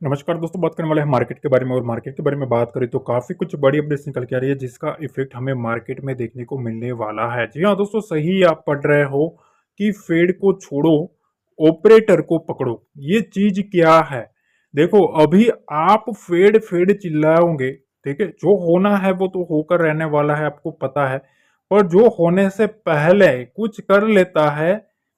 नमस्कार दोस्तों, बात करने वाले हैं मार्केट के बारे में। और मार्केट के बारे में बात करें तो काफ़ी कुछ बड़ी अपडेट्स निकल के आ रही है जिसका इफेक्ट हमें मार्केट में देखने को मिलने वाला है। जी हाँ दोस्तों, सही आप पढ़ रहे हो कि फेड को छोड़ो, ऑपरेटर को पकड़ो। ये चीज क्या है? देखो, अभी आप फेड फेड चिल्लाओगे, ठीक है, जो होना है वो तो होकर रहने वाला है, आपको पता है। पर जो होने से पहले कुछ कर लेता है,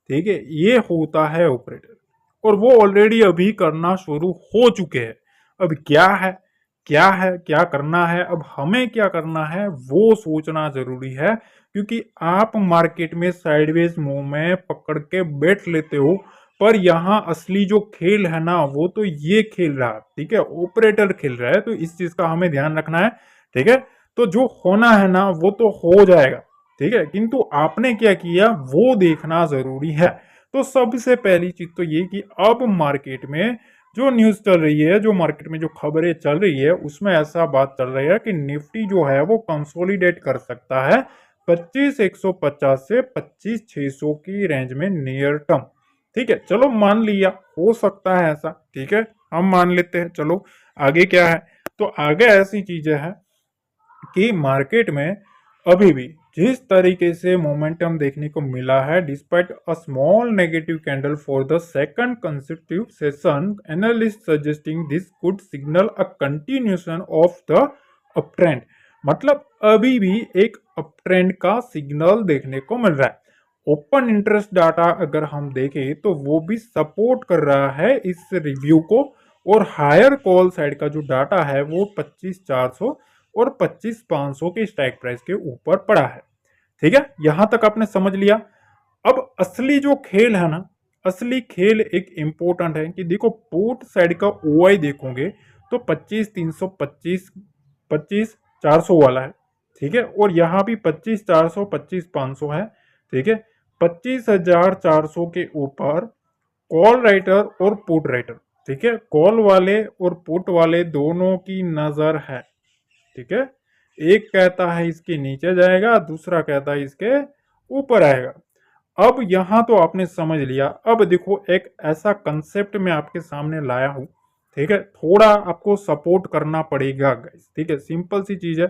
ठीक है, ये होता है ऑपरेटर। और वो ऑलरेडी अभी करना शुरू हो चुके हैं। अब क्या करना है, अब हमें क्या करना है वो सोचना जरूरी है। क्योंकि आप मार्केट में साइडवेज मूव में पकड़ के बैठ लेते हो, पर यहाँ असली जो खेल है ना वो तो ये खेल रहा है, ठीक है, ऑपरेटर खेल रहा है। तो इस चीज का हमें ध्यान रखना है, ठीक है। तो जो होना है ना वो तो हो जाएगा, ठीक है, किंतु आपने क्या किया वो देखना जरूरी है। तो सबसे पहली चीज तो ये कि अब मार्केट में जो न्यूज चल रही है, जो मार्केट में जो खबरें चल रही है, उसमें ऐसा बात चल रही है कि निफ्टी जो है वो कंसोलिडेट कर सकता है 25,150 से 25,600 की रेंज में नियर टर्म। ठीक है, चलो मान लिया हो सकता है ऐसा, ठीक है, हम मान लेते हैं। चलो आगे क्या है? तो आगे ऐसी चीजें हैं कि मार्केट में अभी भी जिस तरीके से मोमेंटम देखने को मिला है, despite a small negative candle for the second consecutive session, analyst suggesting this could signal a continuation of the up trend. मतलब अभी भी एक अप ट्रेंड का सिग्नल देखने को मिल रहा है। ओपन इंटरेस्ट डाटा अगर हम देखें तो वो भी सपोर्ट कर रहा है इस रिव्यू को। और हायर कॉल साइड का जो डाटा है वो 25,400 और 25,500 के स्ट्राइक प्राइस के ऊपर पड़ा है। ठीक है, यहां तक आपने समझ लिया। अब असली जो खेल है ना, असली खेल एक इंपॉर्टेंट है कि देखो, पोर्ट साइड का ओआई देखोगे तो 25,325 25,400 वाला है, ठीक है। और यहां भी 25,400 25,500 है, ठीक है। 25,400 के ऊपर कॉल राइटर और पुट राइटर, ठीक है, कॉल वाले और पुट वाले दोनों की नजर है, ठीक है। एक कहता है इसके नीचे जाएगा, दूसरा कहता है इसके ऊपर आएगा। अब यहां तो आपने समझ लिया। अब देखो, एक ऐसा कंसेप्ट मैं आपके सामने लाया हूं, ठीक है, थोड़ा आपको सपोर्ट करना पड़ेगा गाइस, ठीक है, सिंपल सी चीज है।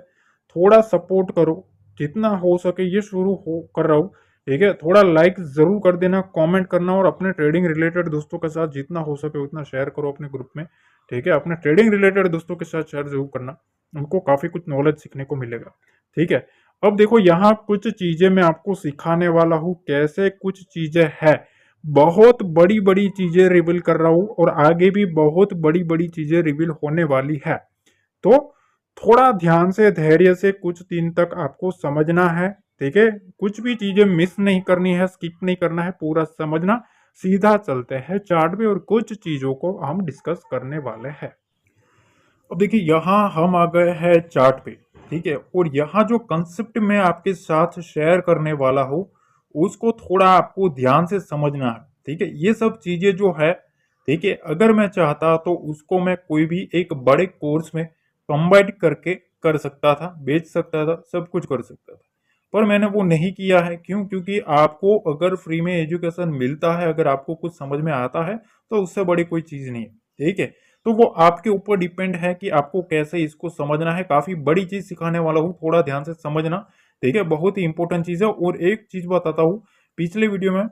थोड़ा सपोर्ट करो, जितना हो सके ये शुरू हो कर रहा हूं, ठीक है। थोड़ा लाइक जरूर कर देना, कमेंट करना, और अपने ट्रेडिंग रिलेटेड दोस्तों के साथ जितना हो सके उतना शेयर करो अपने ग्रुप में, ठीक है। अपने ट्रेडिंग रिलेटेड दोस्तों के साथ शेयर जरूर करना, उनको काफी कुछ नॉलेज सीखने को मिलेगा, ठीक है। अब देखो, यहाँ कुछ चीजें मैं आपको सिखाने वाला हूँ, कैसे कुछ चीजें है। बहुत बड़ी बड़ी चीजें रिवील कर रहा हूँ और आगे भी बहुत बड़ी बड़ी चीजें रिवील होने वाली है। तो थोड़ा ध्यान से, धैर्य से कुछ दिन तक आपको समझना है, ठीक है। कुछ भी चीजें मिस नहीं करनी है, स्किप नहीं करना है, पूरा समझना। सीधा चलते हैं चार्ट पे और कुछ चीजों को हम डिस्कस करने वाले हैं। अब देखिए, यहाँ हम आ गए हैं चार्ट पे, ठीक है। और यहाँ जो कंसेप्ट मैं आपके साथ शेयर करने वाला हूँ उसको थोड़ा आपको ध्यान से समझना है, ठीक है। ये सब चीजें जो है, ठीक है, अगर मैं चाहता तो उसको मैं कोई भी एक बड़े कोर्स में कंबाइन करके कर सकता था, बेच सकता था, सब कुछ कर सकता था। पर मैंने वो नहीं किया है। क्यों? क्योंकि आपको अगर फ्री में एजुकेशन मिलता है, अगर आपको कुछ समझ में आता है, तो उससे बड़ी कोई चीज नहीं है, ठीक है। तो वो आपके ऊपर डिपेंड है कि आपको कैसे इसको समझना है। काफी बड़ी चीज सिखाने वाला हूँ, थोड़ा ध्यान से समझना, ठीक है, बहुत ही इंपॉर्टेंट चीज है। और एक चीज बताता हूँ, पिछले वीडियो में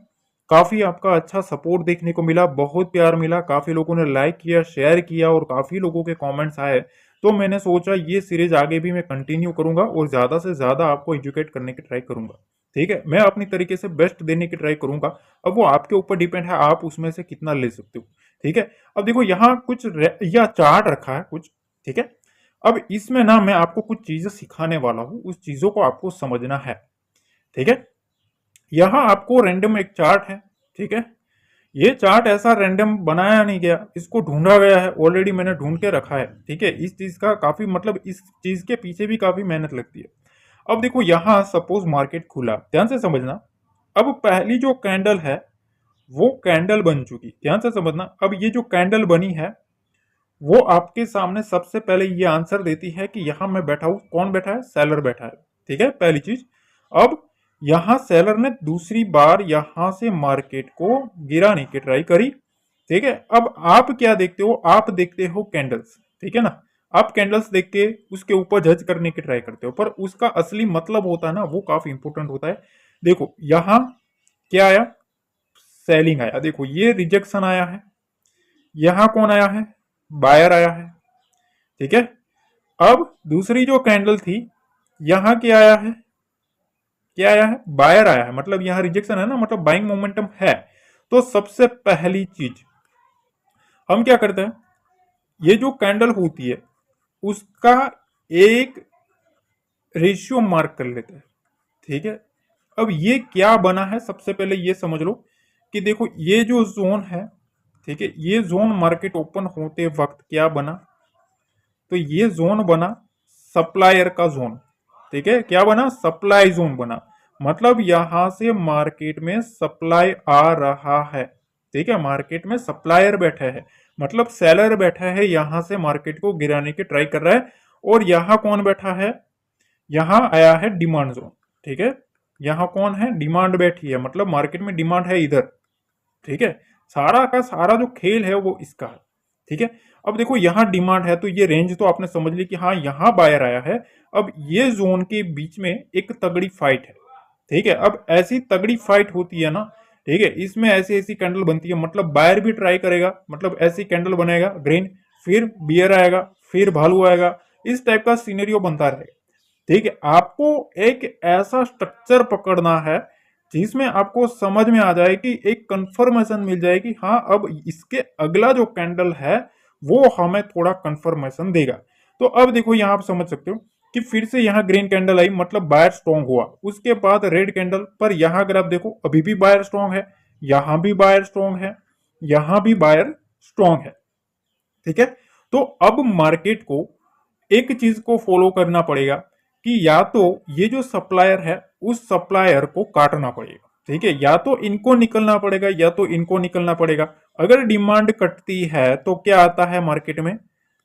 काफी आपका अच्छा सपोर्ट देखने को मिला, बहुत प्यार मिला, काफी लोगों ने लाइक किया, शेयर किया, और काफी लोगों के कमेंट्स आए। तो मैंने सोचा ये सीरीज आगे भी मैं कंटिन्यू करूंगा और ज्यादा से ज्यादा आपको एजुकेट करने की ट्राई करूंगा, ठीक है। मैं अपनी तरीके से बेस्ट देने की ट्राई करूंगा। अब वो आपके ऊपर डिपेंड है, आप उसमें से कितना ले सकते हो, ठीक है। अब देखो, यहाँ कुछ या चार्ट रखा है कुछ, ठीक है। अब इसमें ना मैं आपको कुछ चीजें सिखाने वाला हूँ, उस चीजों को आपको समझना है, ठीक है। यहाँ आपको रैंडम एक चार्ट है, ठीक है। ये चार्ट ऐसा रैंडम बनाया नहीं गया, इसको ढूंढा गया है, ऑलरेडी मैंने ढूंढ के रखा है, ठीक है। इस चीज का काफी मतलब, इस चीज के पीछे भी काफी मेहनत लगती है। अब देखो, यहाँ सपोज मार्केट खुला, ध्यान से समझना। अब पहली जो कैंडल है वो कैंडल बन चुकी, ध्यान से समझना। अब ये जो कैंडल बनी है वो आपके सामने सबसे पहले ये आंसर देती है कि यहां मैं बैठा हूं। कौन बैठा है? सेलर बैठा है, ठीक है, पहली चीज। अब यहां सेलर ने दूसरी बार यहां से मार्केट को गिराने की ट्राई करी, ठीक है। अब आप क्या देखते हो, आप देखते हो कैंडल्स, ठीक है ना। आप कैंडल्स देख के उसके ऊपर जज करने की ट्राई करते हो, पर उसका असली मतलब होता है ना, वो काफी इंपॉर्टेंट होता है। देखो यहां क्या आया, सेलिंग आया, देखो ये रिजेक्शन आया है। यहां कौन आया है, बायर आया है, ठीक है। अब दूसरी जो कैंडल थी, यहां क्या आया है, क्या आया है, बायर आया है, मतलब यहां रिजेक्शन है ना, मतलब बाइंग मोमेंटम है। तो सबसे पहली चीज हम क्या करते हैं, ये जो कैंडल होती है उसका एक रेशियो मार्क कर लेते हैं, ठीक है। अब ये क्या बना है, सबसे पहले ये समझ लो कि देखो ये जो जोन है, ठीक है, ये जोन मार्केट ओपन होते वक्त क्या बना, तो ये जोन बना सप्लायर का जोन, ठीक है। क्या बना, सप्लाई जोन बना, मतलब यहां से मार्केट में सप्लाई आ रहा है, ठीक है। मार्केट में सप्लायर बैठा है, मतलब सेलर बैठा है, यहां से मार्केट को गिराने की ट्राई कर रहा है। और यहां कौन बैठा है, यहां आया है डिमांड जोन, ठीक है। यहां कौन है, डिमांड बैठी है, मतलब मार्केट में डिमांड है इधर, ठीक है। सारा का सारा जो खेल है वो इसका है, ठीक है। अब देखो यहां डिमांड है, तो ये रेंज तो आपने समझ ली कि हाँ यहां बायर आया है। अब ये जोन के बीच में एक तगड़ी फाइट है, ठीक है। अब ऐसी तगड़ी फाइट होती है ना, ठीक है, इसमें ऐसी ऐसी कैंडल बनती है, मतलब बायर भी ट्राई करेगा, मतलब ऐसी कैंडल बनाएगा ग्रीन, फिर बियर आएगा, फिर भालू आएगा, इस टाइप का सीनेरियो बनता रहेगा, ठीक है। आपको एक ऐसा स्ट्रक्चर पकड़ना है जिसमें आपको समझ में आ जाए कि एक कंफर्मेशन मिल जाए कि हाँ अब इसके अगला जो कैंडल है वो हमें थोड़ा कंफर्मेशन देगा। तो अब देखो यहां आप समझ सकते हो कि फिर से यहाँ ग्रीन कैंडल आई, मतलब बायर स्ट्रॉन्ग हुआ, उसके बाद रेड कैंडल, पर यहां अगर आप देखो अभी भी बायर स्ट्रॉन्ग है, यहां भी बायर स्ट्रॉन्ग है, यहां भी बायर स्ट्रॉन्ग है, ठीक है। तो अब मार्केट को एक चीज को फॉलो करना पड़ेगा कि या तो ये जो सप्लायर है उस सप्लायर को काटना पड़ेगा, ठीक है, या तो इनको निकलना पड़ेगा या तो इनको निकलना पड़ेगा। अगर डिमांड कटती है तो क्या आता है मार्केट में,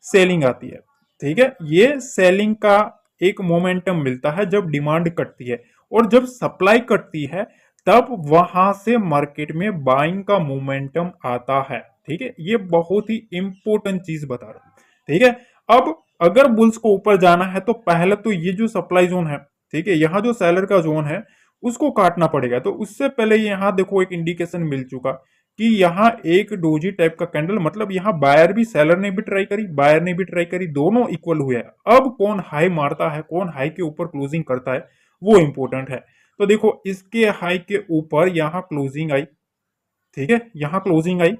सेलिंग आती है, ठीक है। ये सेलिंग का एक मोमेंटम मिलता है जब डिमांड कटती है, और जब सप्लाई कटती है तब वहां से मार्केट में बाइंग का मोमेंटम आता है, ठीक है। ये बहुत ही इंपॉर्टेंट चीज बता रहा हूं, ठीक है। अब अगर बुल्स को ऊपर जाना है तो पहले तो ये जो सप्लाई जोन है, ठीक है, यहाँ जो सेलर का जोन है उसको काटना पड़ेगा। तो उससे पहले यहाँ देखो एक इंडिकेशन मिल चुका कि यहाँ एक डोजी टाइप का कैंडल, मतलब यहाँ बायर भी, सेलर ने भी ट्राई करी, बायर ने भी ट्राई करी, दोनों इक्वल हुए हैं। अब कौन हाई मारता है, कौन हाई के ऊपर क्लोजिंग करता है, वो इंपॉर्टेंट है। तो देखो इसके हाई के ऊपर यहाँ क्लोजिंग आई, ठीक है, यहां क्लोजिंग आई,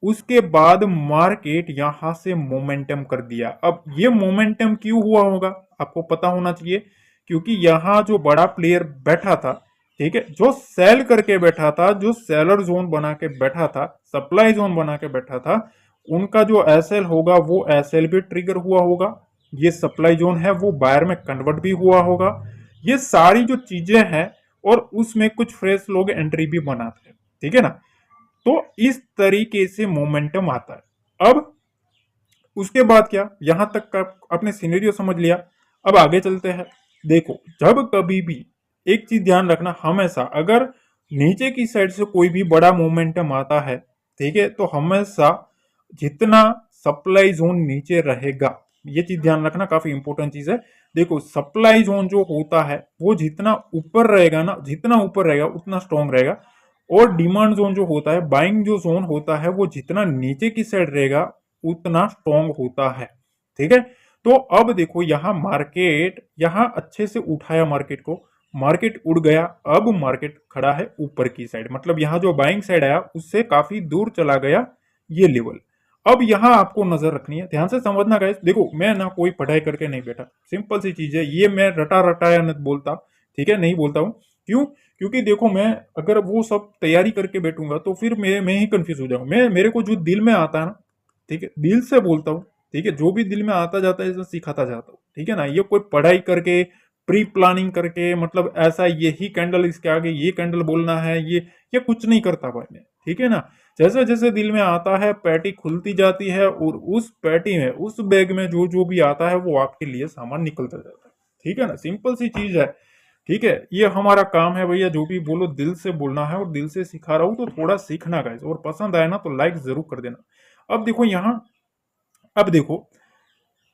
उसके बाद मार्केट यहां से मोमेंटम कर दिया। अब ये मोमेंटम क्यों हुआ होगा आपको पता होना चाहिए, क्योंकि यहां जो बड़ा प्लेयर बैठा था, ठीक है, जो सेल करके बैठा था, जो सेलर जोन बना के बैठा था, सप्लाई जोन बना के बैठा था, उनका जो एसएल होगा वो एसएल भी ट्रिगर हुआ होगा, ये सप्लाई जोन है वो बायर में कन्वर्ट भी हुआ होगा। ये सारी जो चीजें हैं, और उसमें कुछ फ्रेश लोग एंट्री भी बनाते हैं, ठीक है ना। तो इस तरीके से मोमेंटम आता है। अब उसके बाद क्या, यहां तक का आपने सिनेरियो समझ लिया। अब आगे चलते हैं। देखो जब कभी भी एक चीज ध्यान रखना, हमेशा अगर नीचे की साइड से कोई भी बड़ा मोमेंटम आता है, ठीक है, तो हमेशा जितना सप्लाई जोन नीचे रहेगा, ये चीज ध्यान रखना, काफी इंपॉर्टेंट चीज है। देखो सप्लाई जोन जो होता है वो जितना ऊपर रहेगा ना, जितना ऊपर रहेगा उतना स्ट्रॉन्ग रहेगा। और डिमांड जोन जो होता है, बाइंग जो जोन होता है, वो जितना नीचे की साइड रहेगा उतना स्ट्रॉन्ग होता है, ठीक है। तो अब देखो यहां मार्केट, यहां अच्छे से उठाया मार्केट को, मार्केट उड़ गया, अब मार्केट खड़ा है ऊपर की साइड, मतलब यहां जो बाइंग साइड आया उससे काफी दूर चला गया ये लेवल। अब यहां आपको नजर रखनी है, ध्यान से समझना गाइस। देखो मैं ना कोई पढ़ाई करके नहीं बैठा, सिंपल सी चीज है, ये मैं रटा रटाया नहीं बोलता, ठीक है, नहीं बोलता हूं। क्यों, क्योंकि देखो मैं अगर वो सब तैयारी करके बैठूंगा तो फिर मैं ही कंफ्यूज हो जाऊंगा। मैं, मेरे को जो दिल में आता है ना, ठीक है, दिल से बोलता हूँ, ठीक है, जो भी दिल में आता जाता है सिखाता जाता हूँ, ठीक है ना। ये कोई पढ़ाई करके, प्री प्लानिंग करके, मतलब ऐसा यही कैंडल इसके आगे ये कैंडल बोलना है, ये कुछ नहीं करता भाई मैं, ठीक है ना। जैसे जैसे दिल में आता है पैटी खुलती जाती है, और उस पैटी में, उस बैग में जो जो भी आता है वो आपके लिए सामान निकलता जाता है, ठीक है ना, सिंपल सी चीज है, ठीक है, ये हमारा काम है भैया, जो भी बोलो दिल से बोलना है और दिल से सिखा रहा हूँ तो थोड़ा सीखना गाइस, और पसंद आए ना तो लाइक जरूर कर देना। अब देखो यहाँ, अब देखो,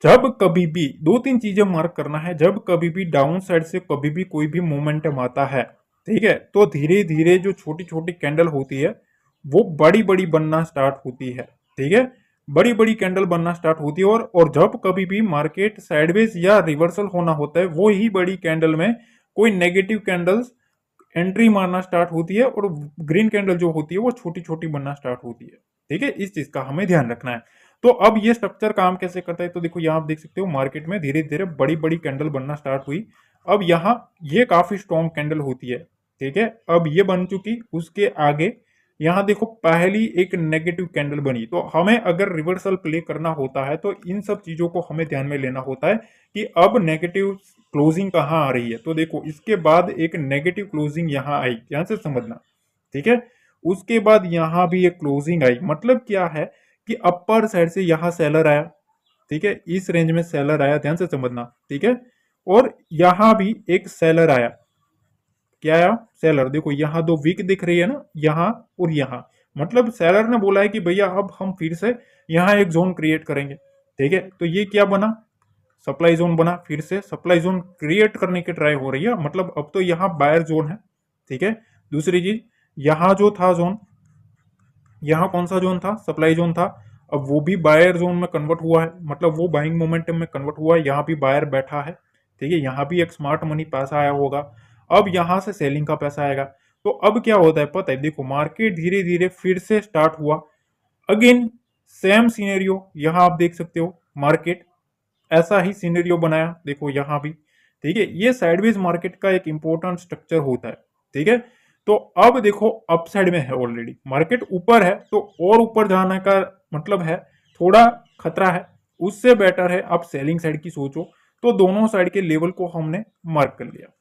जब कभी भी दो तीन चीजें मार्क करना है, जब कभी भी डाउन साइड से कभी भी कोई भी मोमेंटम आता है, ठीक है, तो धीरे धीरे जो छोटी छोटी कैंडल होती है वो बड़ी बड़ी बनना स्टार्ट होती है। ठीक है, बड़ी बड़ी कैंडल बनना स्टार्ट होती है, और जब कभी भी मार्केट साइडवेज या रिवर्सल होना होता है, वो ही बड़ी कैंडल में कोई नेगेटिव कैंडल्स एंट्री मारना स्टार्ट होती है, और ग्रीन कैंडल जो होती है वो छोटी छोटी बनना स्टार्ट होती है। ठीक है, इस चीज का हमें ध्यान रखना है। तो अब ये स्ट्रक्चर काम कैसे करता है, तो देखो यहाँ आप देख सकते हो मार्केट में धीरे धीरे बड़ी बड़ी कैंडल बनना स्टार्ट हुई। अब यहाँ ये काफी स्ट्रॉन्ग कैंडल होती है। ठीक है, अब ये बन चुकी, उसके आगे यहाँ देखो पहली एक नेगेटिव कैंडल बनी। तो हमें अगर रिवर्सल प्ले करना होता है तो इन सब चीजों को हमें ध्यान में लेना होता है कि अब नेगेटिव क्लोजिंग कहाँ आ रही है। तो देखो इसके बाद एक नेगेटिव क्लोजिंग यहाँ आई, ध्यान से समझना। ठीक है, उसके बाद यहाँ भी एक क्लोजिंग आई, मतलब क्या है कि अपर साइड से यहाँ सेलर आया। ठीक है, इस रेंज में सेलर आया, ध्यान से समझना। ठीक है, और यहाँ भी एक सेलर आया। क्या आया? सेलर। देखो यहाँ दो वीक दिख रही है ना, यहाँ और यहाँ, मतलब सेलर ने बोला है कि भैया अब हम फिर से यहाँ एक जोन क्रिएट करेंगे। ठीक है, तो ये क्या बना? सप्लाई जोन बना, फिर से सप्लाई जोन क्रिएट करने की ट्राई हो रही है, मतलब अब तो यहाँ बायर जोन है। ठीक है, दूसरी चीज, यहाँ जो था जोन, यहाँ कौन सा जोन था? सप्लाई जोन था। अब वो भी बायर जोन में कन्वर्ट हुआ है, मतलब वो बाइंग मोमेंटम में कन्वर्ट हुआ है, यहाँ भी बायर बैठा है। ठीक है, यहाँ भी एक स्मार्ट मनी पैसा आया होगा, अब यहाँ से सेलिंग का पैसा आएगा। तो अब क्या होता है पता है, देखो मार्केट धीरे धीरे फिर से स्टार्ट हुआ। अगेन सेम सीनेरियो यहाँ आप देख सकते हो, मार्केट ऐसा ही सीनेरियो बनाया, देखो यहाँ भी। ठीक है, ये साइडवेज मार्केट का एक इंपॉर्टेंट स्ट्रक्चर होता है। ठीक है, तो अब देखो अप साइड में है, ऑलरेडी मार्केट ऊपर है, तो और ऊपर जाने का मतलब है थोड़ा खतरा है। उससे बेटर है आप सेलिंग साइड की सोचो। तो दोनों साइड के लेवल को हमने मार्क कर लिया।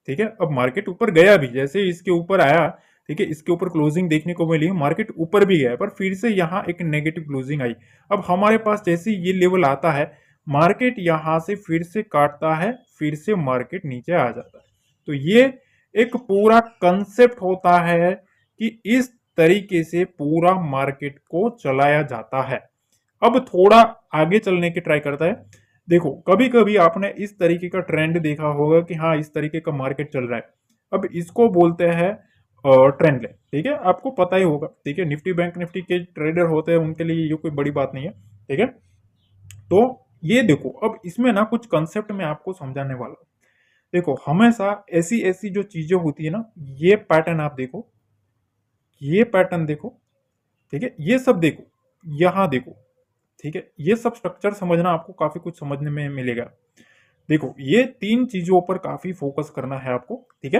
ठीक है, अब मार्केट ऊपर गया भी, जैसे इसके ऊपर आया, ठीक है, इसके ऊपर क्लोजिंग देखने को मिली, मार्केट ऊपर भी गया, पर फिर से यहाँ एक नेगेटिव क्लोजिंग आई। अब हमारे पास जैसे ये लेवल आता है, मार्केट यहां से फिर से काटता है, फिर से मार्केट नीचे आ जाता है। तो ये एक पूरा कंसेप्ट होता है कि इस तरीके से पूरा मार्केट को चलाया जाता है। अब थोड़ा आगे चलने की ट्राई करता है। देखो कभी कभी आपने इस तरीके का ट्रेंड देखा होगा कि हाँ इस तरीके का मार्केट चल रहा है, अब इसको बोलते हैं ट्रेंड लाइन। ठीक है, आपको पता ही होगा। ठीक है, निफ्टी बैंक निफ्टी के ट्रेडर होते हैं, उनके लिए ये कोई बड़ी बात नहीं है। ठीक है, तो ये देखो अब इसमें ना कुछ कंसेप्ट मैं आपको समझाने वाला हूँ। देखो हमेशा ऐसी ऐसी जो चीजें होती है ना, ये पैटर्न आप देखो, ये पैटर्न देखो। ठीक है, ये सब देखो, यहां देखो। ठीक है, ये सब स्ट्रक्चर समझना, आपको काफी कुछ समझने में मिलेगा। देखो ये तीन चीजों पर काफी फोकस करना है आपको। ठीक है,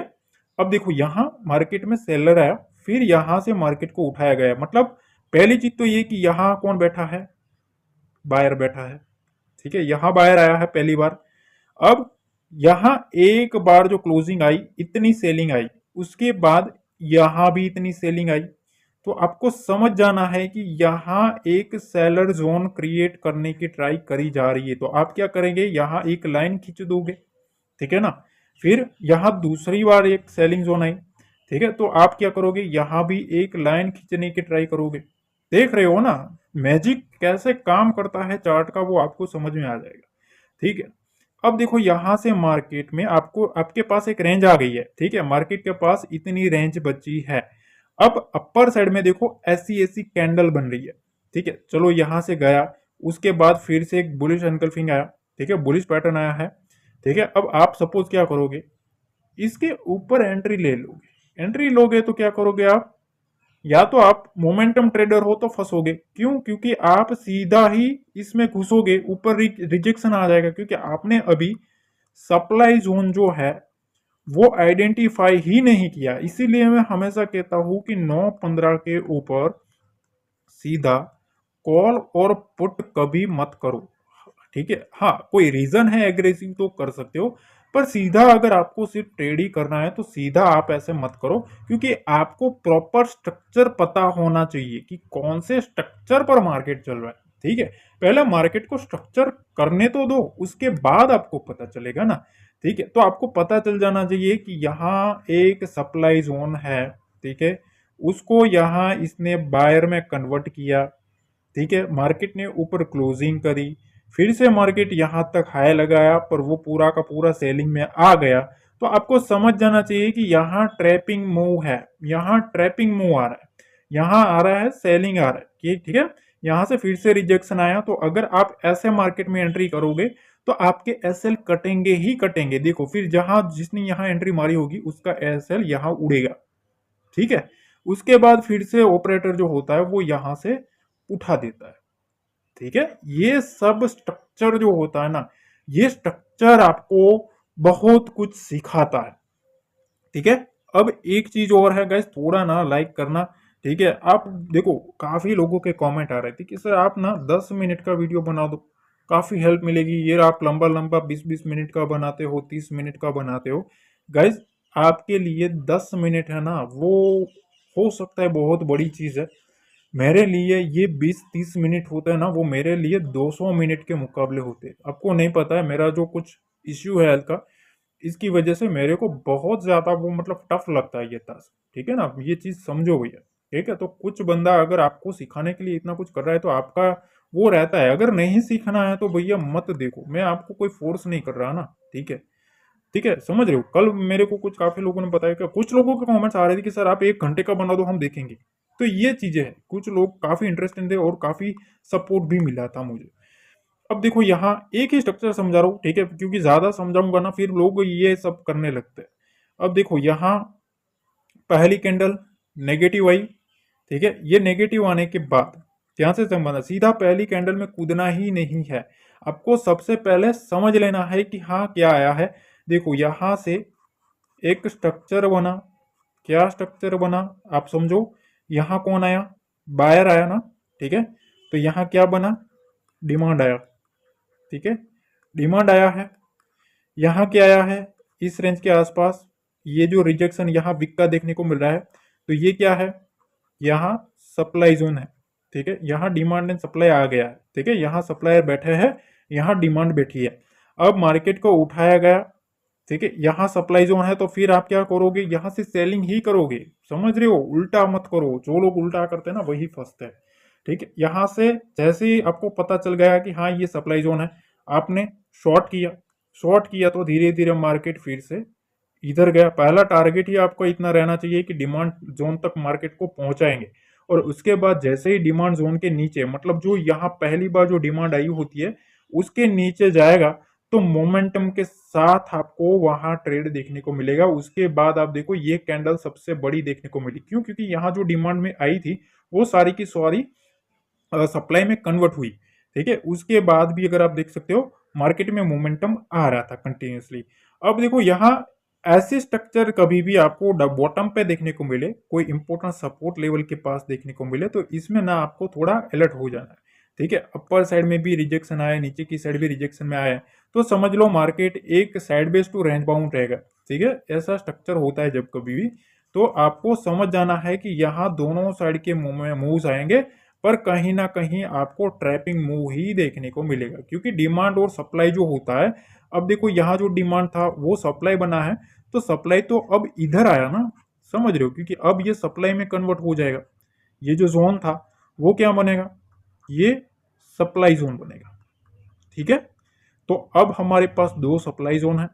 अब देखो यहां मार्केट में सेलर आया, फिर यहां से मार्केट को उठाया गया, मतलब पहली चीज तो ये कि यहां कौन बैठा है? बायर बैठा है। ठीक है, यहां बायर आया है पहली बार। अब यहां एक बार जो क्लोजिंग आई, इतनी सेलिंग आई, उसके बाद यहां भी इतनी सेलिंग आई। तो आपको समझ जाना है कि यहां एक सेलर जोन क्रिएट करने की ट्राई करी जा रही है। तो आप क्या करेंगे, यहां एक लाइन खींच दोगे। ठीक है ना, फिर यहां दूसरी बार एक सेलिंग जोन आई। ठीक है, तो आप क्या करोगे, यहां भी एक लाइन खींचने की ट्राई करोगे। देख रहे हो ना मैजिक कैसे काम करता है चार्ट का, वो आपको समझ में आ जाएगा। ठीक है, अब देखो यहां से मार्केट में आपको, आपके पास एक रेंज आ गई है। ठीक है, मार्केट के पास इतनी रेंज बची है। अब अपर साइड में देखो ऐसी ऐसी कैंडल बन रही है। ठीक है, चलो यहां से गया, उसके बाद फिर से एक बुलिश एनकल्फिंग आया। ठीक है, बुलिश पैटर्न आया है। ठीक है, अब आप सपोज क्या करोगे, इसके ऊपर एंट्री ले लोगे। एंट्री लोगे तो क्या करोगे आप, या तो आप मोमेंटम ट्रेडर हो तो फंसोगे। क्यों? क्योंकि आप सीधा ही इसमें घुसोगे, ऊपर रिजेक्शन आ जाएगा, क्योंकि आपने अभी सप्लाई जोन जो है वो आइडेंटिफाई ही नहीं किया। इसीलिए मैं हमेशा कहता हूं कि 9-15 के ऊपर सीधा कॉल और पुट कभी मत करो। ठीक है, हाँ कोई रीजन है एग्रेसिव तो कर सकते हो, पर सीधा अगर आपको सिर्फ ट्रेड ही करना है तो सीधा आप ऐसे मत करो, क्योंकि आपको प्रॉपर स्ट्रक्चर पता होना चाहिए कि कौन से स्ट्रक्चर पर मार्केट चल रहा है। ठीक है, पहले मार्केट को स्ट्रक्चर करने तो दो, उसके बाद आपको पता चलेगा ना। ठीक है, तो आपको पता चल जाना चाहिए कि यहाँ एक सप्लाई जोन है। ठीक है, उसको यहाँ इसने बायर में कन्वर्ट किया। ठीक है, मार्केट ने ऊपर क्लोजिंग करी, फिर से मार्केट यहां तक हाई लगाया, पर वो पूरा का पूरा सेलिंग में आ गया। तो आपको समझ जाना चाहिए कि यहाँ ट्रैपिंग मूव है, यहाँ ट्रैपिंग मूव आ रहा है, यहाँ आ रहा है सेलिंग आ रहा है कि ठीक है। यहां से फिर से रिजेक्शन आया, तो अगर आप ऐसे मार्केट में एंट्री करोगे तो आपके एसएल कटेंगे ही कटेंगे। देखो फिर जहां जिसने यहाँ एंट्री मारी होगी उसका एसएल यहाँ उड़ेगा। ठीक है, उसके बाद फिर से ऑपरेटर जो होता है वो यहां से उठा देता है। ठीक है, ये सब स्ट्रक्चर जो होता है ना, ये स्ट्रक्चर आपको बहुत कुछ सिखाता है। ठीक है, अब एक चीज और है गाइस, थोड़ा ना लाइक करना। ठीक है, आप देखो काफी लोगों के कमेंट आ रहे थे कि सर आप ना 10 मिनट का वीडियो बना दो, काफी हेल्प मिलेगी। ये आप लंबा लंबा 20-20 मिनट का बनाते हो, 30 मिनट का बनाते हो। गाइस आपके लिए 10 मिनट है ना, वो हो सकता है बहुत बड़ी चीज है। मेरे लिए ये 20-30 मिनट होता है ना, वो मेरे लिए 200 मिनट के मुकाबले होते हैं। आपको नहीं पता है, मेरा जो कुछ इश्यू है हेल्थ का, इसकी वजह से मेरे को बहुत ज्यादा वो मतलब टफ लगता है ये टास्क। ठीक है ना, ये चीज समझो भैया। ठीक है, तो कुछ बंदा अगर आपको सिखाने के लिए इतना कुछ कर रहा है तो आपका वो रहता है। अगर नहीं सीखना है तो भैया मत देखो, मैं आपको कोई फोर्स नहीं कर रहा ना। ठीक है, ठीक है, समझ रहे हो। कल मेरे को कुछ काफी लोगों ने बताया कि कुछ लोगों के कमेंट्स आ रहे थे कि सर आप 1 घंटे का बना दो, हम देखेंगे। तो ये चीजें हैं, कुछ लोग काफी इंटरेस्टेड थे और काफी सपोर्ट भी मिला था मुझे। अब देखो यहाँ एक ही स्ट्रक्चर समझा रहा हूँ, ठीक है, क्योंकि ज्यादा समझाऊंगा ना फिर लोग ये सब करने लगते हैं। अब देखो यहाँ पहली कैंडल नेगेटिव आई। ठीक है, ये नेगेटिव आने के बाद ध्यान से समझना, सीधा पहली कैंडल में कूदना ही नहीं है। आपको सबसे पहले समझ लेना है कि हाँ क्या आया है। देखो यहां से एक स्ट्रक्चर बना। क्या स्ट्रक्चर बना आप समझो। यहां कौन आया, बायर आया ना। ठीक है, तो यहां क्या बना, डिमांड आया। ठीक है, डिमांड आया है। यहां क्या आया है, इस रेंज के आसपास ये जो रिजेक्शन यहाँ विक का देखने को मिल रहा है, तो ये क्या है, यहाँ सप्लाई जोन है। ठीक है, यहाँ डिमांड एंड सप्लाई आ गया है। ठीक है, यहाँ सप्लायर बैठे हैं, यहाँ डिमांड बैठी है। अब मार्केट को उठाया गया। ठीक है, यहाँ सप्लाई जोन है, तो फिर आप क्या करोगे, यहाँ से सेलिंग ही करोगे। समझ रहे हो, उल्टा मत करो, जो लोग उल्टा करते हैं ना वही फंसते हैं। ठीक है, यहाँ से जैसे ही आपको पता चल गया कि हाँ ये सप्लाई जोन है, आपने शॉर्ट किया। शॉर्ट किया तो धीरे धीरे मार्केट फिर से इधर गया। पहला टारगेट ही आपको इतना रहना चाहिए कि डिमांड जोन तक मार्केट को पहुंचाएंगे। और उसके बाद जैसे ही डिमांड जोन के नीचे, मतलब जो यहाँ पहली बार जो डिमांड आई होती है उसके नीचे जाएगा, तो मोमेंटम के साथ आपको वहां ट्रेड देखने को मिलेगा। उसके बाद आप देखो ये कैंडल सबसे बड़ी देखने को मिली। क्यों, क्योंकि यहाँ जो डिमांड में आई थी वो सारी की सारी सप्लाई में कन्वर्ट हुई। ठीक है, उसके बाद भी अगर आप देख सकते हो मार्केट में मोमेंटम आ रहा था कंटिन्यूसली। अब देखो यहाँ ऐसे स्ट्रक्चर कभी भी आपको बॉटम पे देखने को मिले, कोई इंपॉर्टेंट सपोर्ट लेवल के पास देखने को मिले, तो इसमें ना आपको थोड़ा अलर्ट हो जाना है। ठीक है, अपर साइड में भी रिजेक्शन आया, नीचे की साइड भी रिजेक्शन में आया, तो समझ लो मार्केट एक sideways to range bound रहेगा। ठीक है, ऐसा स्ट्रक्चर होता है जब कभी भी। तो आपको समझ जाना है कि यहाँ दोनों साइड के मूव्स आएंगे, पर कहीं ना कहीं आपको ट्रैपिंग मूव ही देखने को मिलेगा, क्योंकि डिमांड और सप्लाई जो होता है। अब देखो यहाँ जो डिमांड था वो सप्लाई बना है, तो सप्लाई तो अब इधर आया ना। समझ रहे हो, क्योंकि अब ये सप्लाई में कन्वर्ट हो जाएगा। ये जो जोन था वो क्या बनेगा, ये सप्लाई जोन बनेगा। ठीक है, तो अब हमारे पास दो सप्लाई जोन है,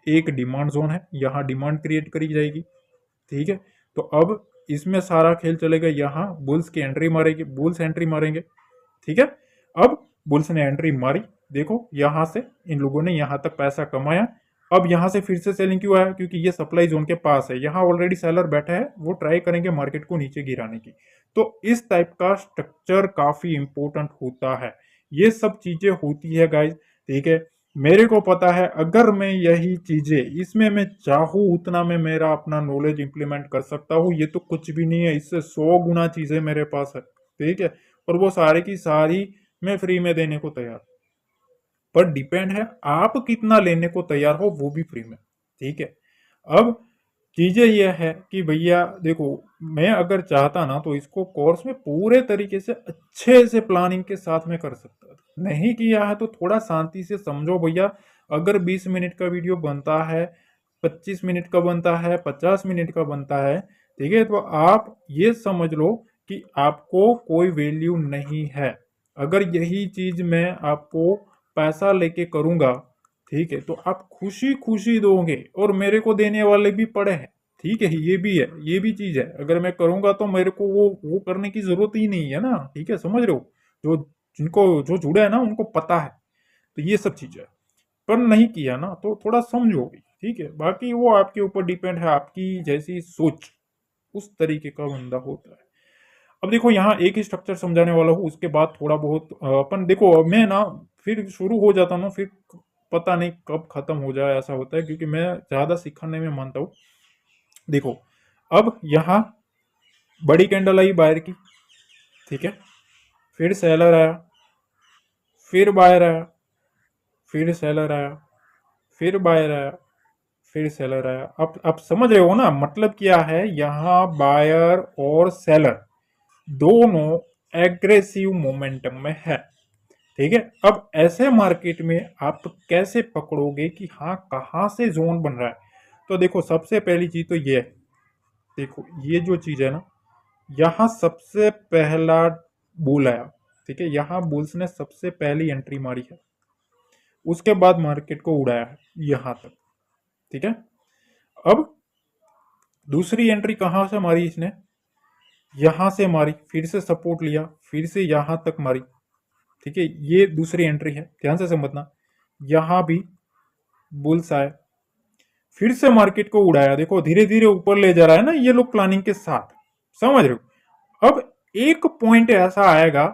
एक डिमांड जोन है, यहाँ डिमांड क्रिएट करी जाएगी। ठीक है, तो अब इसमें सारा खेल चलेगा। यहाँ बुल्स की एंट्री मारेगी, बुल्स एंट्री मारेंगे। ठीक है, अब बुल्स ने एंट्री मारी, देखो यहां से इन लोगों ने यहां तक पैसा कमाया। अब यहां से फिर से सेलिंग क्यों आया, क्योंकि ये सप्लाई जोन के पास है, यहाँ ऑलरेडी सेलर बैठा है, वो ट्राई करेंगे मार्केट को नीचे गिराने की। तो इस टाइप का स्ट्रक्चर काफी इंपॉर्टेंट होता है, ये सब चीजें होती है गाइज। ठीक है, मेरे को पता है अगर मैं यही चीजें इसमें मैं चाहूँ उतना मैं मेरा अपना नॉलेज इंप्लीमेंट कर सकता हूँ। ये तो कुछ भी नहीं है, इससे 100 गुना चीजें मेरे पास है। ठीक है, और वो सारी की सारी मैं फ्री में देने को तैयार, पर डिपेंड है आप कितना लेने को तैयार हो, वो भी फ्री में। ठीक है, अब चीजें यह है कि भैया देखो, मैं अगर चाहता ना तो इसको कोर्स में पूरे तरीके से अच्छे से प्लानिंग के साथ में कर सकता था। नहीं किया है तो थोड़ा शांति से समझो भैया। अगर 20 मिनट का वीडियो बनता है, 25 मिनट का बनता है, 50 मिनट का बनता है, ठीक है, तो आप ये समझ लो कि आपको कोई वैल्यू नहीं है। अगर यही चीज मैं आपको पैसा लेके करूंगा, ठीक है, तो आप खुशी खुशी दोगे और मेरे को देने वाले भी पड़े हैं। ठीक है, ये भी है, ये भी चीज है। अगर मैं करूंगा तो मेरे को वो करने की जरूरत ही नहीं है ना। ठीक है, समझ रहे हो? जो जिनको जो जुड़े है ना उनको पता है। तो ये सब चीज है। पर नहीं किया ना तो थोड़ा समझोगे। ठीक है, बाकी वो आपके ऊपर डिपेंड है, आपकी जैसी सोच उस तरीके का बंदा होता है। अब देखो, यहाँ एक ही स्ट्रक्चर समझाने वाला हूँ, उसके बाद थोड़ा बहुत अपन देखो, मैं ना फिर शुरू हो जाता ना, फिर पता नहीं कब खत्म हो जाए, ऐसा होता है, क्योंकि मैं ज्यादा सिखाने में मानता हूँ। देखो, अब यहाँ बड़ी कैंडल आई बायर की, ठीक है, फिर सेलर आया, फिर बायर आया, फिर सेलर आया, फिर बायर आया, फिर सेलर आया। अब समझ रहे हो ना, मतलब क्या है, यहाँ बायर और सेलर दोनों एग्रेसिव मोमेंटम में है। ठीक है, अब ऐसे मार्केट में आप कैसे पकड़ोगे कि हाँ कहाँ से जोन बन रहा है? तो देखो, सबसे पहली चीज तो ये है। देखो, ये जो चीज है ना, यहाँ सबसे पहला बुल आया। ठीक है, यहाँ बुल्स ने सबसे पहली एंट्री मारी है, उसके बाद मार्केट को उड़ाया है यहाँ तक। ठीक है, अब दूसरी एंट्री कहाँ से मारी इसने? यहां से मारी, फिर से सपोर्ट लिया, फिर से यहां तक मारी। ठीक है, ये दूसरी एंट्री है, ध्यान से समझना। यहां भी बुल्स आए, फिर से मार्केट को उड़ाया। देखो, धीरे धीरे ऊपर ले जा रहा है ना ये लोग प्लानिंग के साथ। समझ रहे हो? अब एक पॉइंट ऐसा आएगा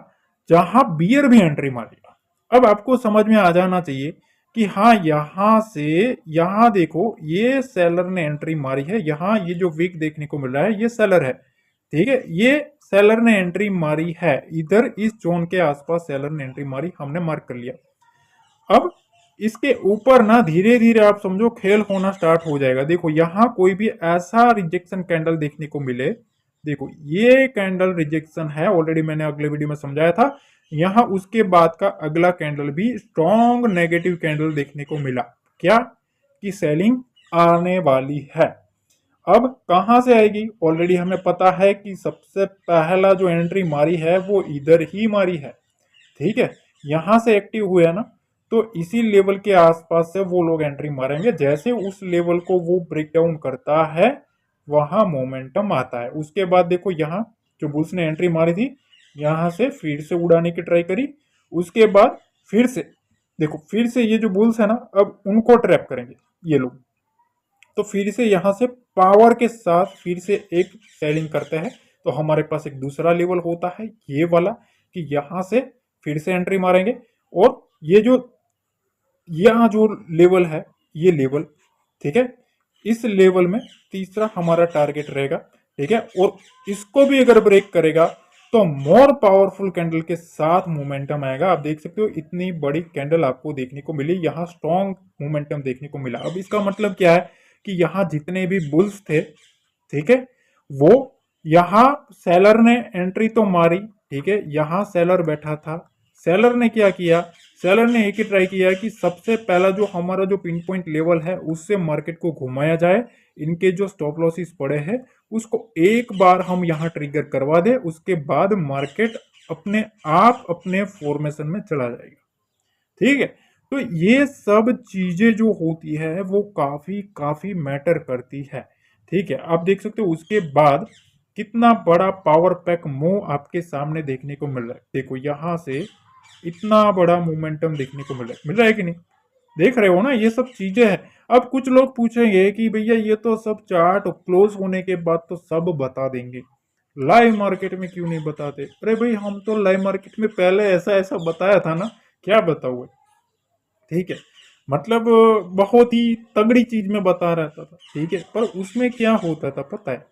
जहां बियर भी एंट्री मारेगा। अब आपको समझ में आ जाना चाहिए कि हाँ, यहां से यहां देखो, ये सेलर ने एंट्री मारी है। यहां ये जो वीक देखने को मिल रहा है ये सेलर है। ठीक है, ये सेलर ने एंट्री मारी है, इधर इस जोन के आसपास सेलर ने एंट्री मारी, हमने मार्क कर लिया। अब इसके ऊपर ना धीरे धीरे आप समझो खेल होना स्टार्ट हो जाएगा। देखो, यहां कोई भी ऐसा रिजेक्शन कैंडल देखने को मिले, देखो ये कैंडल रिजेक्शन है, ऑलरेडी मैंने अगले वीडियो में समझाया था। यहां उसके बाद का अगला कैंडल भी स्ट्रॉन्ग नेगेटिव कैंडल देखने को मिला। क्या? कि सेलिंग आने वाली है। अब कहां से आएगी? ऑलरेडी हमें पता है कि सबसे पहला जो एंट्री मारी है वो इधर ही मारी है। ठीक है, यहां से एक्टिव हुए ना, तो इसी लेवल के आसपास से वो लोग एंट्री मारेंगे। जैसे उस लेवल को वो ब्रेक डाउन करता है, वहां मोमेंटम आता है। उसके बाद देखो, यहाँ जो बुल्स ने एंट्री मारी थी, यहां से फिर से उड़ाने की ट्राई करी। उसके बाद फिर से देखो, फिर से ये जो बुल्स है ना, अब उनको ट्रैप करेंगे ये लोग। तो फिर से यहां से पावर के साथ फिर से एक सेलिंग करते हैं। तो हमारे पास एक दूसरा लेवल होता है ये वाला, कि यहां से फिर से एंट्री मारेंगे। और ये जो यहाँ जो लेवल है, ये लेवल, ठीक है, इस लेवल में तीसरा हमारा टारगेट रहेगा। ठीक है, और इसको भी अगर ब्रेक करेगा तो मोर पावरफुल कैंडल के साथ मोमेंटम आएगा। आप देख सकते हो, इतनी बड़ी कैंडल आपको देखने को मिली, यहाँ स्ट्रॉन्ग मोमेंटम देखने को मिला। अब इसका मतलब क्या है कि यहाँ जितने भी बुल्स थे, ठीक है, वो यहाँ सेलर ने एंट्री तो मारी। ठीक है, यहाँ सेलर बैठा था, सेलर ने क्या किया? सेलर ने एक ही ट्राई किया कि सबसे पहला जो हमारा जो पिन पॉइंट लेवल है उससे मार्केट को घुमाया जाए। इनके जो स्टॉप लॉसेस पड़े हैं उसको एक बार हम यहाँ ट्रिगर करवा दे, उसके बाद मार्केट अपने आप अपने फॉर्मेशन में चला जाएगा। ठीक है, तो ये सब चीजें जो होती है वो काफी काफी मैटर करती है। ठीक है, आप देख सकते हो उसके बाद कितना बड़ा पावर पैक मूव आपके सामने देखने को मिल रहा है। देखो, यहां से इतना बड़ा मोमेंटम देखने को मिल रहा है कि नहीं? देख रहे हो ना, ये सब चीजें हैं। अब कुछ लोग पूछेंगे कि भैया ये तो सब चार्ट क्लोज होने के बाद तो सब बता देंगे, लाइव मार्केट में क्यों नहीं बताते? अरे भाई, हम तो लाइव मार्केट में पहले ऐसा ऐसा बताया था ना, क्या बताओ? ठीक है, मतलब बहुत ही तगड़ी चीज में बता रहता था। ठीक है, पर उसमें क्या होता था पता है?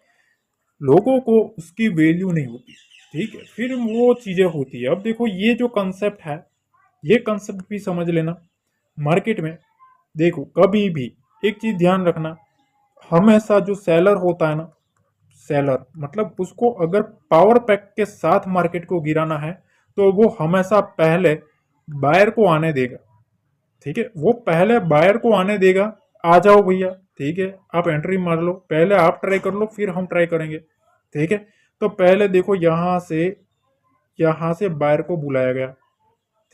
लोगों को उसकी वैल्यू नहीं होती। ठीक है, फिर वो चीजें होती है। अब देखो, ये जो कंसेप्ट है, ये कंसेप्ट भी समझ लेना। मार्केट में देखो, कभी भी एक चीज ध्यान रखना, हमेशा जो सेलर होता है ना, सेलर मतलब उसको अगर पावर पैक के साथ मार्केट को गिराना है तो वो हमेशा पहले बायर को आने देगा। ठीक है, वो पहले बायर को आने देगा, आ जाओ भैया, ठीक है, आप एंट्री मार लो, पहले आप ट्राई कर लो फिर हम ट्राई करेंगे। ठीक है, तो पहले देखो यहां से बायर को बुलाया गया।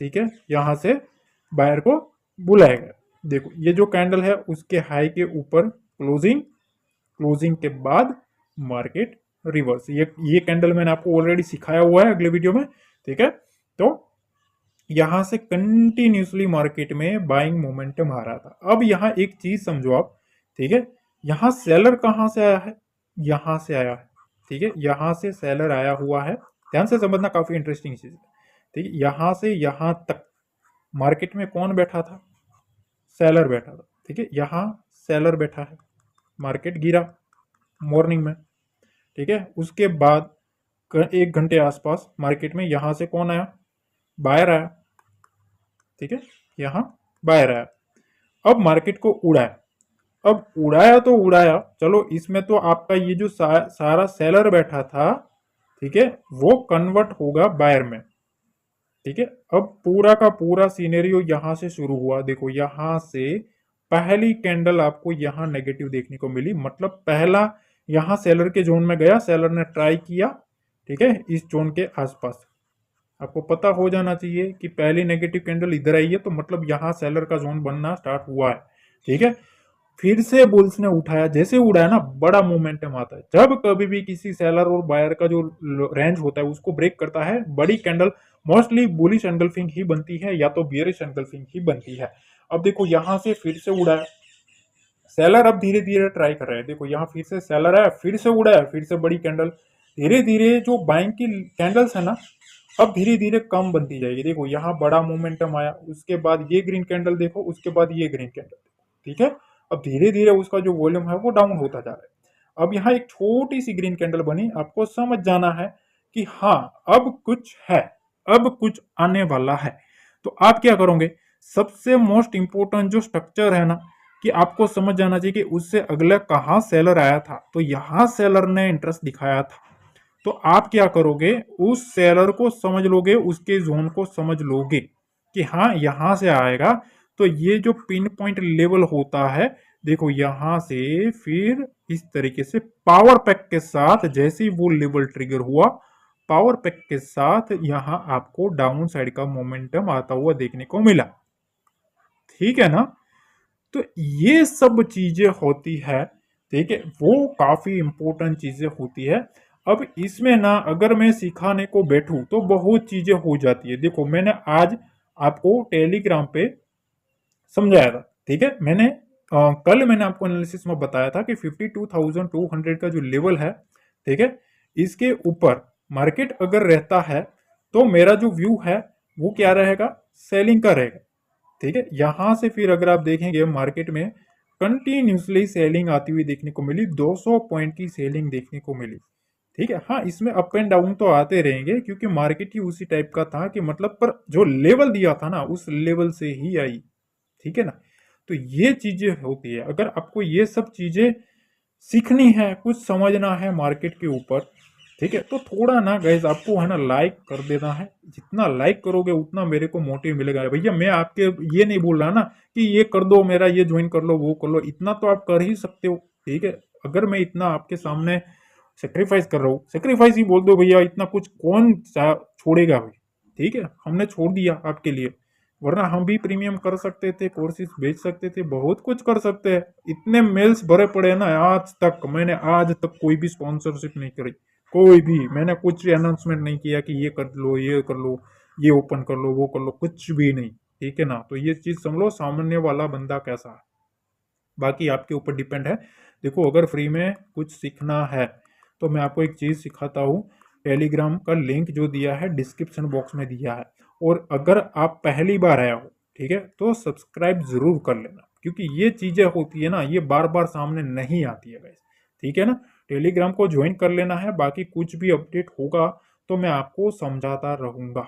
ठीक है, यहां से बायर को बुलाया गया। देखो ये जो कैंडल है उसके हाई के ऊपर क्लोजिंग, क्लोजिंग के बाद मार्केट रिवर्स। ये कैंडल मैंने आपको ऑलरेडी सिखाया हुआ है अगले वीडियो में। ठीक है, तो यहां से कंटिन्यूसली मार्केट में बाइंग मोमेंटम आ रहा था। अब यहां एक चीज समझो आप, ठीक है, यहां सेलर कहां से आया है, यहां से आया है। ठीक है, यहां से सेलर आया हुआ है, ध्यान से समझना, काफी इंटरेस्टिंग चीज है। ठीक है, यहां से यहां तक मार्केट में कौन बैठा था, सेलर बैठा था। ठीक है, यहां सेलर बैठा है, मार्केट गिरा मॉर्निंग में। ठीक है, उसके बाद 1 घंटे आसपास मार्केट में यहां से कौन आया, बायर आया। ठीक है, यहां बायर आया, अब मार्केट को उड़ाया। अब उड़ाया तो उड़ाया, चलो इसमें तो आपका ये जो सारा सेलर बैठा था, ठीक है, वो कन्वर्ट होगा बायर में। ठीक है, अब पूरा का पूरा सीनेरियो यहां से शुरू हुआ। देखो यहां से पहली कैंडल आपको यहां नेगेटिव देखने को मिली, मतलब पहला यहां सेलर के जोन में गया, सेलर ने ट्राई किया। ठीक है, इस जोन के आसपास आपको पता हो जाना चाहिए कि पहली नेगेटिव कैंडल इधर आई है, तो मतलब यहां सेलर का जोन बनना स्टार्ट हुआ है। ठीक है, फिर से बुल्स ने उठाया, जैसे उड़ाया ना बड़ा मोमेंटम आता है। जब कभी भी किसी सेलर और बायर का जो रेंज होता है उसको ब्रेक करता है, बड़ी कैंडल मोस्टली बुलिश एंगल्फिंग ही बनती है या तो बियरिश एंगल्फिंग ही बनती है। अब देखो यहां से फिर से उड़ाया सेलर, अब धीरे धीरे ट्राई कर रहे हैं। देखो यहाँ फिर से सेलर आया, फिर से उड़ाया, फिर से बड़ी कैंडल। धीरे धीरे जो बाइंग की कैंडल्स है ना, अब धीरे धीरे कम बनती जाएगी। देखो यहाँ बड़ा मोमेंटम आया, उसके बाद ये ग्रीन कैंडल देखो, उसके बाद ये ग्रीन कैंडल। ठीक है, अब धीरे धीरे उसका जो वॉल्यूम है वो डाउन होता जा रहा है। अब यहाँ एक छोटी सी ग्रीन कैंडल बनी, आपको समझ जाना है कि हाँ अब कुछ है, अब कुछ आने वाला है। तो आप क्या करोगे, सबसे मोस्ट इंपोर्टेंट जो स्ट्रक्चर है ना, कि आपको समझ जाना चाहिए कि उससे अगला कहाँ सेलर आया था, तो यहां सेलर ने इंटरेस्ट दिखाया था। तो आप क्या करोगे, उस सेलर को समझ लोगे, उसके जोन को समझ लोगे कि हाँ यहां से आएगा। तो ये जो पिन पॉइंट लेवल होता है, देखो यहां से फिर इस तरीके से पावर पैक के साथ जैसे ही वो लेवल ट्रिगर हुआ, पावर पैक के साथ यहां आपको डाउन साइड का मोमेंटम आता हुआ देखने को मिला। ठीक है ना, तो ये सब चीजें होती है। ठीक है, वो काफी इंपॉर्टेंट चीजें होती है। अब इसमें ना अगर मैं सिखाने को बैठूं तो बहुत चीजें हो जाती है। देखो मैंने आज आपको टेलीग्राम पे समझाया था। ठीक है, कल मैंने आपको एनालिसिस में बताया था कि 52,200 का जो लेवल है, ठीक है, इसके ऊपर मार्केट अगर रहता है तो मेरा जो व्यू है वो क्या रहेगा, सेलिंग का रहेगा। ठीक है, यहां से फिर अगर आप देखेंगे मार्केट में कंटिन्यूसली सेलिंग आती हुई देखने को मिली, 200 पॉइंट की सेलिंग देखने को मिली। ठीक है, हाँ इसमें अप एंड डाउन तो आते रहेंगे क्योंकि मार्केट ही उसी टाइप का था कि मतलब, पर जो लेवल दिया था ना उस लेवल से ही आई। ठीक है ना, तो ये चीजें होती है। अगर आपको ये सब चीजें सीखनी है, कुछ समझना है मार्केट के ऊपर, ठीक है, तो थोड़ा ना गाइज आपको है ना लाइक कर देना है। जितना लाइक करोगे उतना मेरे को मोटिव मिलेगा। भैया मैं आपके ये नहीं बोल रहा ना कि ये कर दो, मेरा ये ज्वाइन कर लो, वो कर लो, इतना तो आप कर ही सकते हो। ठीक है, अगर मैं इतना आपके सामने सेक्रीफाइस कर रहा हूँ, सेक्रीफाइस ही बोल दो भैया, इतना कुछ कौन छोड़ेगा भाई। ठीक है, हमने छोड़ दिया आपके लिए, वरना हम भी प्रीमियम कर सकते थे, कोर्सेज बेच सकते थे, बहुत कुछ कर सकते हैं। इतने मेल्स भरे पड़े हैं ना, मैंने आज तक कोई भी स्पॉन्सरशिप नहीं करी, कोई भी मैंने कुछ अनाउंसमेंट नहीं किया कि ये कर लो, ये कर लो, ये ओपन कर लो, वो कर लो, कुछ भी नहीं। ठीक है ना, तो ये चीज समझ लो सामान्य वाला बंदा कैसा है, बाकी आपके ऊपर डिपेंड है। देखो अगर फ्री में कुछ सीखना है तो मैं आपको एक चीज सिखाता हूँ, टेलीग्राम का लिंक जो दिया है डिस्क्रिप्शन बॉक्स में दिया है। और अगर आप पहली बार आया हो, ठीक है, तो सब्सक्राइब जरूर कर लेना, क्योंकि ये चीजें होती है ना, ये बार बार सामने नहीं आती है गाइस। ठीक है ना, टेलीग्राम को ज्वाइन कर लेना है, बाकी कुछ भी अपडेट होगा तो मैं आपको समझाता रहूंगा।